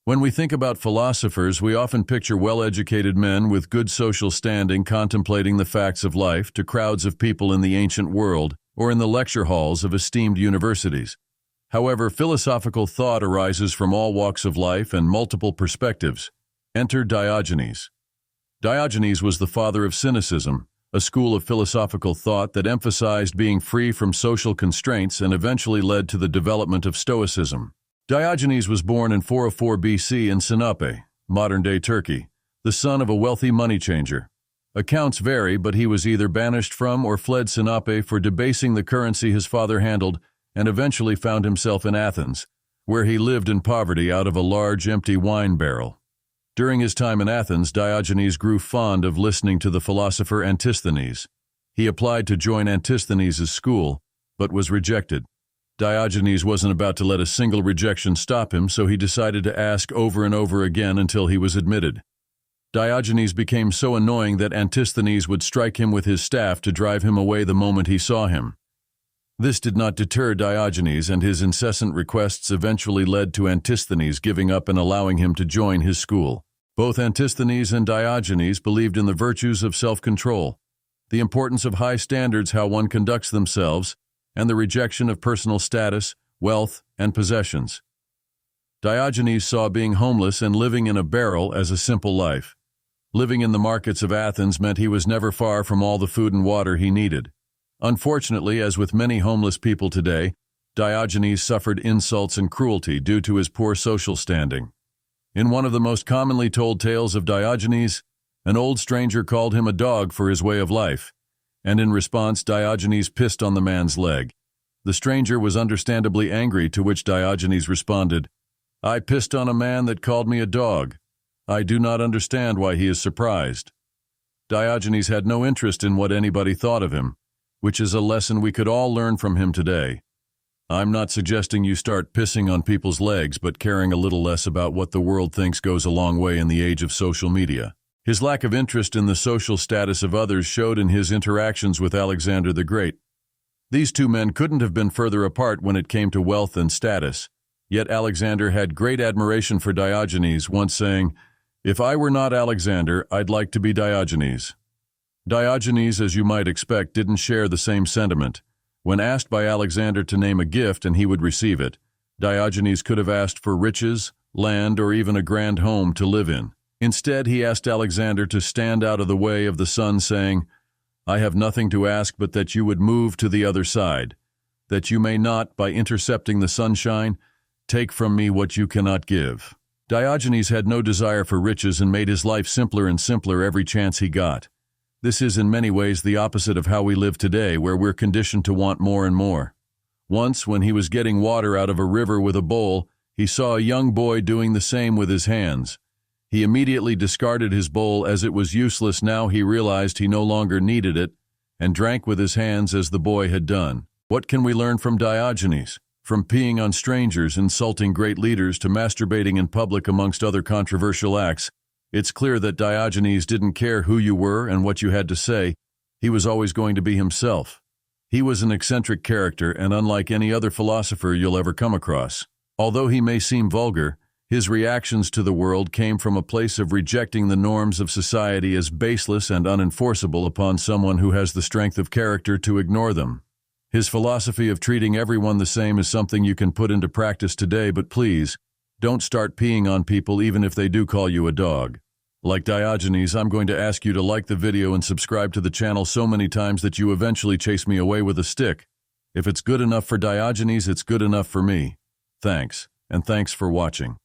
When we think about philosophers, we often picture well-educated men with good social standing contemplating the facts of life to crowds of people in the ancient world or in the lecture halls of esteemed universities. However, philosophical thought arises from all walks of life and multiple perspectives. Enter Diogenes. Diogenes was the father of Cynicism, a school of philosophical thought that emphasized being free from social constraints and eventually led to the development of stoicism. Diogenes was born in 404 BC in Sinope, modern-day Turkey, the son of a wealthy money changer. Accounts vary, but he was either banished from or fled Sinope for debasing the currency his father handled and eventually found himself in Athens, where he lived in poverty out of a large empty wine barrel. During his time in Athens, Diogenes grew fond of listening to the philosopher Antisthenes. He applied to join Antisthenes' school, but was rejected. Diogenes wasn't about to let a single rejection stop him, so he decided to ask over and over again until he was admitted. Diogenes became so annoying that Antisthenes would strike him with his staff to drive him away the moment he saw him. This did not deter Diogenes, and his incessant requests eventually led to Antisthenes giving up and allowing him to join his school. Both Antisthenes and Diogenes believed in the virtues of self-control, the importance of high standards how one conducts themselves, and the rejection of personal status, wealth, and possessions. Diogenes saw being homeless and living in a barrel as a simple life. Living in the markets of Athens meant he was never far from all the food and water he needed. Unfortunately, as with many homeless people today, Diogenes suffered insults and cruelty due to his poor social standing. In one of the most commonly told tales of Diogenes, an old stranger called him a dog for his way of life, and in response Diogenes pissed on the man's leg. The stranger was understandably angry, to which Diogenes responded, "I pissed on a man that called me a dog. I do not understand why he is surprised." Diogenes had no interest in what anybody thought of him, which is a lesson we could all learn from him today. I'm not suggesting you start pissing on people's legs, but caring a little less about what the world thinks goes a long way in the age of social media. His lack of interest in the social status of others showed in his interactions with Alexander the Great. These two men couldn't have been further apart when it came to wealth and status, yet Alexander had great admiration for Diogenes, once saying, "If I were not Alexander, I'd like to be Diogenes." Diogenes, as you might expect, didn't share the same sentiment. When asked by Alexander to name a gift and he would receive it, Diogenes could have asked for riches, land, or even a grand home to live in. Instead, he asked Alexander to stand out of the way of the sun, saying, "I have nothing to ask but that you would move to the other side, that you may not, by intercepting the sunshine, take from me what you cannot give." Diogenes had no desire for riches and made his life simpler and simpler every chance he got. This is in many ways the opposite of how we live today, where we're conditioned to want more and more. Once, when he was getting water out of a river with a bowl, he saw a young boy doing the same with his hands. He immediately discarded his bowl as it was useless. Now he realized he no longer needed it, and drank with his hands as the boy had done. What can we learn from Diogenes? From peeing on strangers, insulting great leaders, to masturbating in public amongst other controversial acts, it's clear that Diogenes didn't care who you were and what you had to say. He was always going to be himself. He was an eccentric character, and unlike any other philosopher you'll ever come across. Although he may seem vulgar, his reactions to the world came from a place of rejecting the norms of society as baseless and unenforceable upon someone who has the strength of character to ignore them. His philosophy of treating everyone the same is something you can put into practice today, but please, don't start peeing on people even if they do call you a dog. Like Diogenes, I'm going to ask you to like the video and subscribe to the channel so many times that you eventually chase me away with a stick. If it's good enough for Diogenes, it's good enough for me. Thanks, and thanks for watching.